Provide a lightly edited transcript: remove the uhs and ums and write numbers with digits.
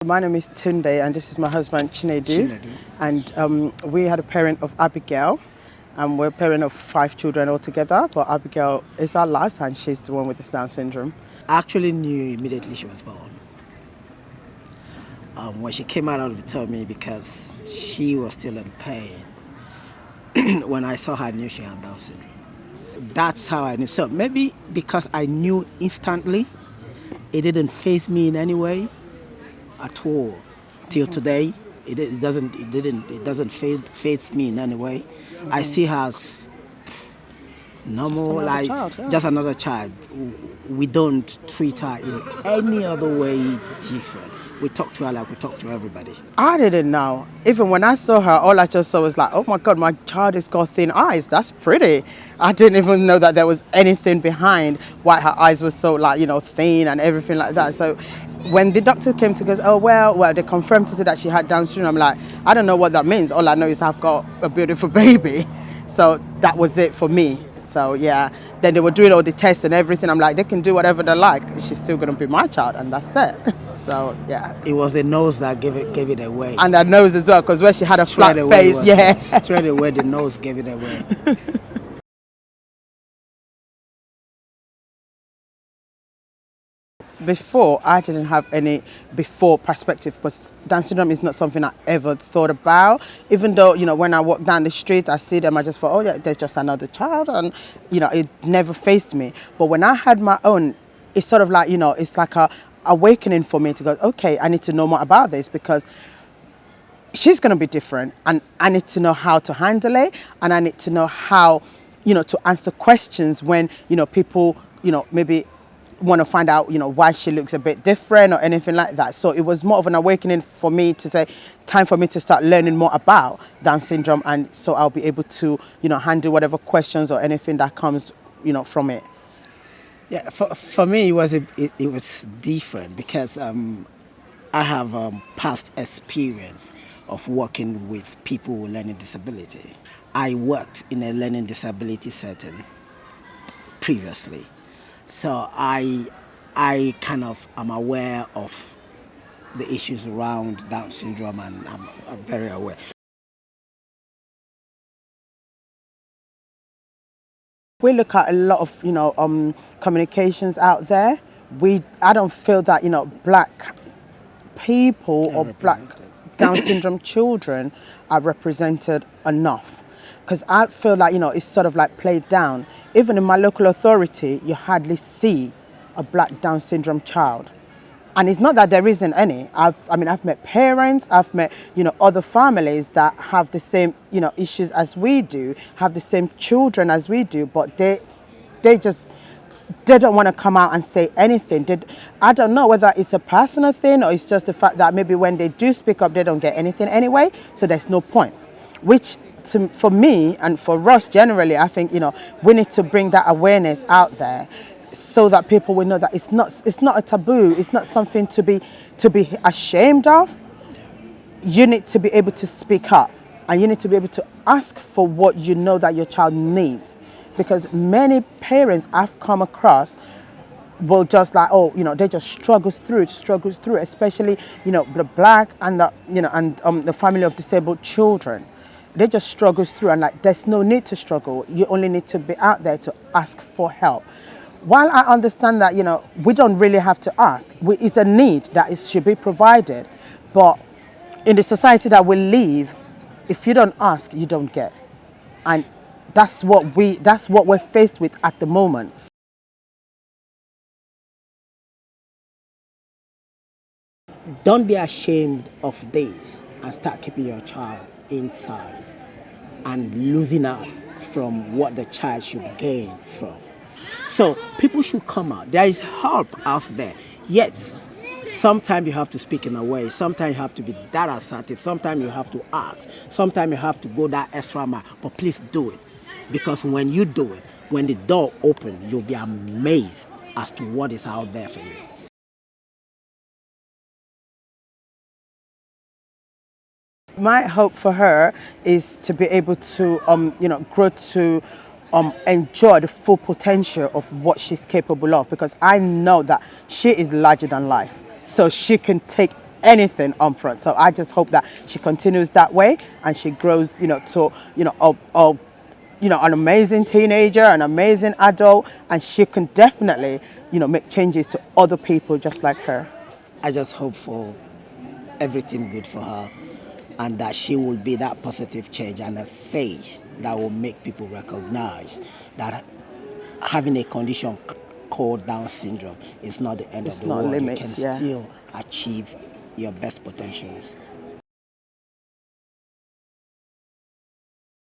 My name is Tunde and this is my husband Chinedu. Chinedu. And we had a parent of Abigail, and we're a parent of 5 children altogether, but Abigail is our last and she's the one with the Down syndrome. I actually knew immediately she was born. When she came out of the tummy, because she was still in pain. When I saw her, I knew she had Down syndrome. That's how I knew. So maybe because I knew instantly, it didn't faze me in any way at all till today. It doesn't faze me in any way. I see her as normal, just another child. We don't treat her in any other way different. We talk to her like we talk to everybody. I didn't know. Even when I saw her, all I just saw was like, oh my God, my child has got thin eyes. That's pretty. I didn't even know that there was anything behind why her eyes were so thin and everything like that. So when the doctor came to go, oh, well, they confirmed to say that she had Down syndrome. I'm like, I don't know what that means. All I know is I've got a beautiful baby. So that was it for me. So yeah, then they were doing all the tests and everything. I'm like, they can do whatever they like. She's still going to be my child, and that's it. So yeah. It was the nose that gave it away. And her nose as well, because where she had a flat face, straight away the nose gave it away. Before, I didn't have any before perspective, but Down syndrome is not something I ever thought about. Even though, when I walk down the street, I see them, I just thought, oh yeah, there's just another child. And, it never faced me. But when I had my own, it's sort of like, it's like a awakening for me to go, okay, I need to know more about this because she's going to be different. And I need to know how to handle it. And I need to know how, to answer questions when, people, maybe want to find out, why she looks a bit different or anything like that. So it was more of an awakening for me to say, time for me to start learning more about Down syndrome, and so I'll be able to, handle whatever questions or anything that comes, from it. Yeah, for me it was different because I have past experience of working with people with learning disability. I worked in a learning disability setting previously. So I kind of am aware of the issues around Down syndrome, and I'm very aware. We look at a lot of communications out there. I don't feel that black people or black Down syndrome children are represented enough. Because I feel like, it's sort of like played down. Even in my local authority, you hardly see a black Down syndrome child. And it's not that there isn't any. I've met parents, I've met, other families that have the same, issues as we do, have the same children as we do, but they don't want to come out and say anything. I don't know whether it's a personal thing or it's just the fact that maybe when they do speak up, they don't get anything anyway, so there's no point. Which, for me and for us generally, I think we need to bring that awareness out there so that people will know that it's not a taboo. It's not something to be ashamed of. You need to be able to speak up, and you need to be able to ask for what you know that your child needs, because many parents I've come across will just like, they just struggles through, especially the black and the family of disabled children. They just struggles through, and there's no need to struggle. You only need to be out there to ask for help. While I understand that, we don't really have to ask. It's a need that should be provided. But in the society that we live, if you don't ask, you don't get. And that's what we're faced with at the moment. Don't be ashamed of this and start keeping your child inside and losing out from what the child should gain from. So people should come out. There is help out there. Yes, sometimes you have to speak in a way. Sometimes you have to be that assertive. Sometimes you have to ask. Sometimes you have to go that extra mile. But please do it. Because when you do it, when the door opens, you'll be amazed as to what is out there for you. My hope for her is to be able to, grow to enjoy the full potential of what she's capable of, because I know that she is larger than life. So she can take anything on front. So I just hope that she continues that way and she grows, to, an amazing teenager, an amazing adult, and she can definitely, make changes to other people just like her. I just hope for everything good for her and that she will be that positive change and a face that will make people recognize that having a condition called Down syndrome is not the end of It's the not a world. You limit, can yeah. still achieve your best potentials.